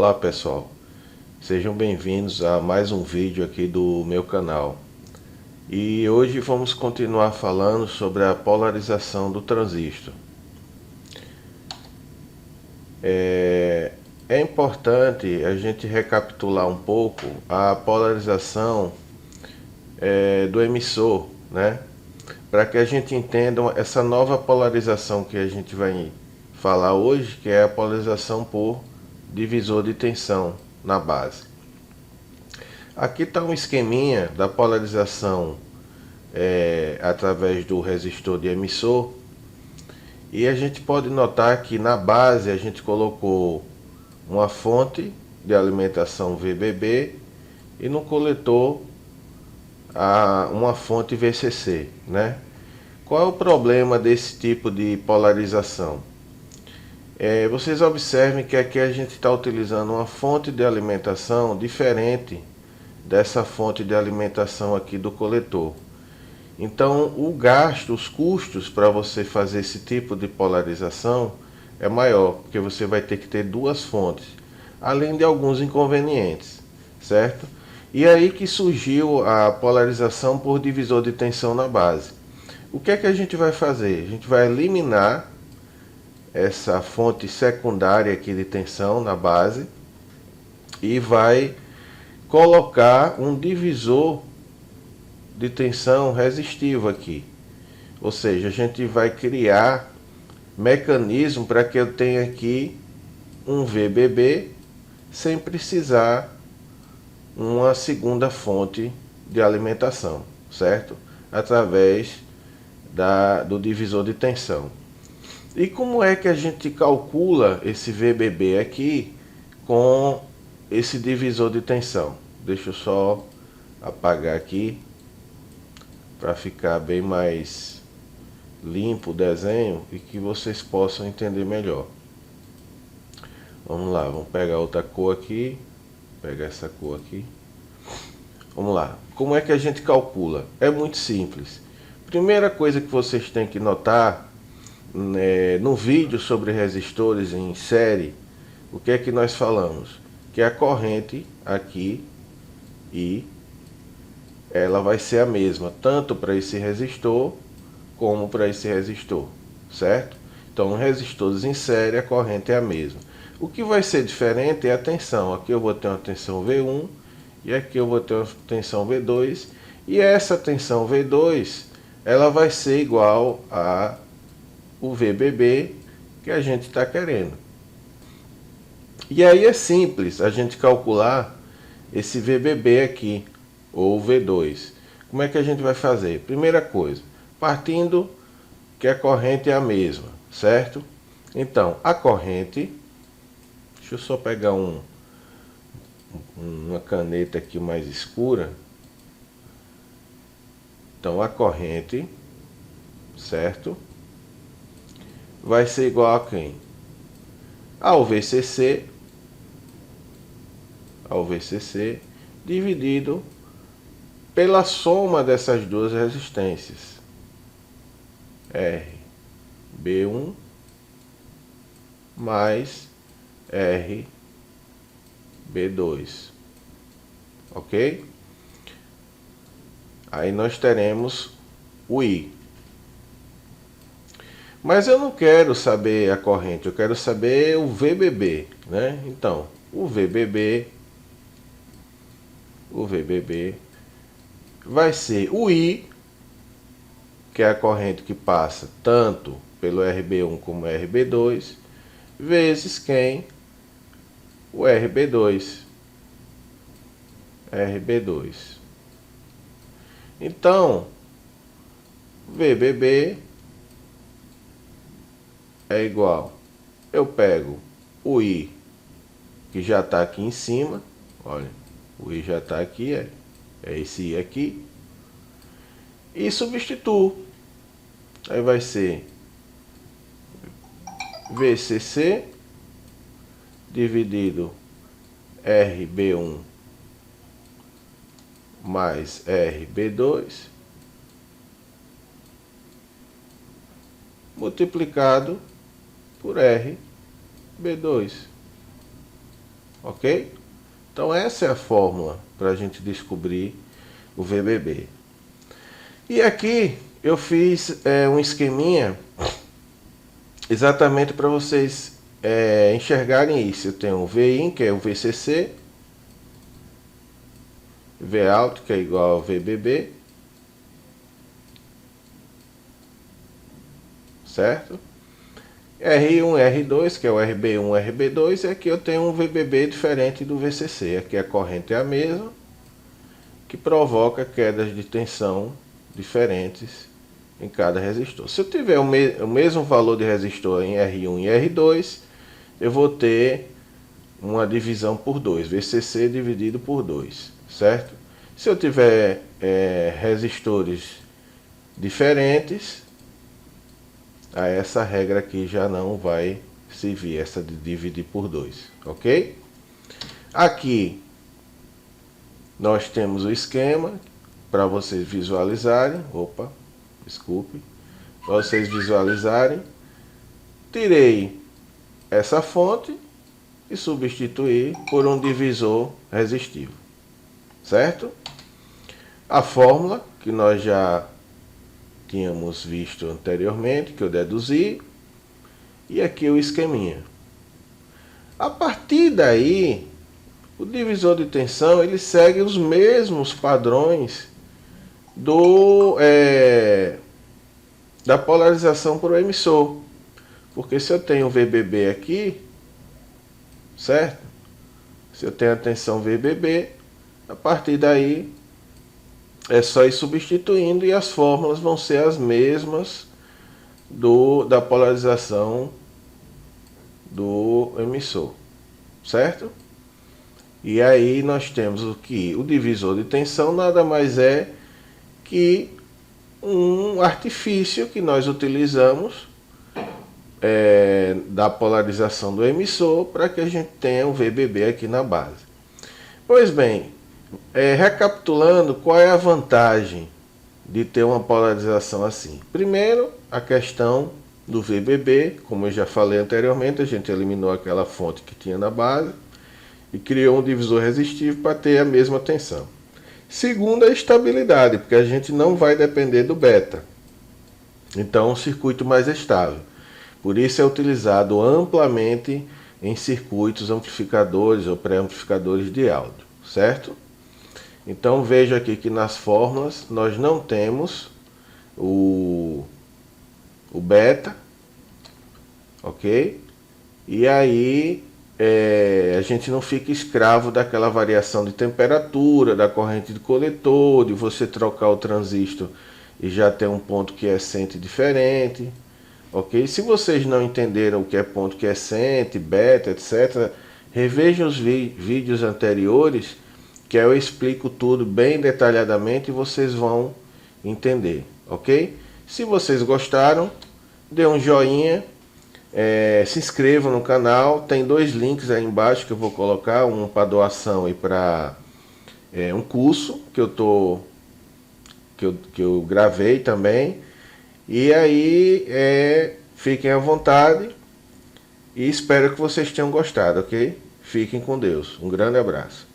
Olá pessoal, sejam bem-vindos a mais um vídeo aqui do meu canal. E hoje vamos continuar falando sobre a polarização do transistor. É importante a gente recapitular um pouco a polarização do emissor, né? Para que a gente entenda essa nova polarização que a gente vai falar hoje, que é a polarização por divisor de tensão na base. Aqui está um esqueminha da polarização através do resistor de emissor, e a gente pode notar que na base a gente colocou uma fonte de alimentação VBB e no coletor uma fonte VCC, né? Qual é o problema desse tipo de polarização? Vocês observem que aqui a gente está utilizando uma fonte de alimentação diferente dessa fonte de alimentação aqui do coletor. Então o gasto, os custos para você fazer esse tipo de polarização é maior, porque você vai ter que ter duas fontes, além de alguns inconvenientes, certo? E aí que surgiu a polarização por divisor de tensão na base. O que é que a gente vai fazer? A gente vai eliminar essa fonte secundária aqui de tensão na base e vai colocar um divisor de tensão resistivo aqui. Ou seja, a gente vai criar mecanismo para que eu tenha aqui um VBB sem precisar uma segunda fonte de alimentação, certo? Através do divisor de tensão. E como é que a gente calcula esse VBB aqui com esse divisor de tensão? Deixa eu só apagar aqui para ficar bem mais limpo o desenho e que vocês possam entender melhor. Vamos lá, vamos pegar outra cor aqui, pegar essa cor aqui. Vamos lá, como é que a gente calcula? É muito simples. Primeira coisa que vocês têm que notar, no vídeo sobre resistores em série, o que é que nós falamos? Que a corrente aqui I ela vai ser a mesma, tanto para esse resistor como para esse resistor, certo? Então, resistores em série, a corrente é a mesma. O que vai ser diferente é a tensão. Aqui eu vou ter uma tensão V1 e aqui eu vou ter uma tensão V2. E essa tensão V2, ela vai ser igual a o VBB que a gente está querendo. E aí é simples a gente calcular esse VBB aqui, ou V2. Como é que a gente vai fazer? Primeira coisa, partindo que a corrente é a mesma, certo? Então, a corrente, deixa eu só pegar uma caneta aqui mais escura. Então, a corrente, certo? Vai ser igual a quem? Ao VCC dividido pela soma dessas duas resistências, RB1 mais RB2, ok? Aí nós teremos o I. Mas eu não quero saber a corrente, eu quero saber o VBB, né? Então, o VBB vai ser o I, que é a corrente que passa tanto pelo RB1 como RB2, vezes quem? O RB2. Então, VBB é igual. Eu pego o I, que já está aqui em cima, olha, o I já está aqui, é esse I aqui, e substituo. Aí vai ser VCC dividido RB1 mais RB2 multiplicado por RB2. ok? Então essa é a fórmula para a gente descobrir o VBB. E aqui eu fiz um esqueminha exatamente para vocês enxergarem isso. Eu tenho o VIN, que é o VCC, Vout, que é igual ao VBB, certo? R1, R2, que é o RB1, RB2, e aqui eu tenho um VBB diferente do VCC. Aqui a corrente é a mesma, que provoca quedas de tensão diferentes em cada resistor. Se eu tiver o mesmo valor de resistor em R1 e R2, eu vou ter uma divisão por 2, VCC dividido por 2, certo? Se eu tiver resistores diferentes, essa regra aqui já não vai servir, essa de dividir por 2, ok? Aqui nós temos o esquema para vocês visualizarem. Opa, desculpe. Para vocês visualizarem. Tirei essa fonte e substituí por um divisor resistivo, certo? A fórmula que nós já tínhamos visto anteriormente, que eu deduzi, e aqui o esqueminha. A partir daí, o divisor de tensão ele segue os mesmos padrões da polarização por emissor. Porque se eu tenho VBB aqui, certo? Se eu tenho a tensão VBB, a partir daí é só ir substituindo e as fórmulas vão ser as mesmas da polarização do emissor, certo? E aí nós temos o divisor de tensão nada mais é que um artifício que nós utilizamos da polarização do emissor para que a gente tenha o VBB aqui na base. Pois bem, recapitulando, qual é a vantagem de ter uma polarização assim? Primeiro, a questão do VBB, como eu já falei anteriormente, a gente eliminou aquela fonte que tinha na base e criou um divisor resistivo para ter a mesma tensão. Segundo, a estabilidade, porque a gente não vai depender do beta. Então, um circuito mais estável. Por isso é utilizado amplamente em circuitos amplificadores ou pré-amplificadores de áudio, certo? Então veja aqui que nas fórmulas nós não temos o beta, ok? E aí a gente não fica escravo daquela variação de temperatura, da corrente de coletor, de você trocar o transistor e já ter um ponto quiescente diferente. Ok? Se vocês não entenderam o que é ponto quiescente, beta, etc., revejam os vídeos anteriores, que eu explico tudo bem detalhadamente e vocês vão entender, ok? Se vocês gostaram, dê um joinha, se inscrevam no canal, tem 2 links aí embaixo que eu vou colocar, um para doação e para um curso que eu gravei também. E aí, fiquem à vontade e espero que vocês tenham gostado, ok? Fiquem com Deus. Um grande abraço.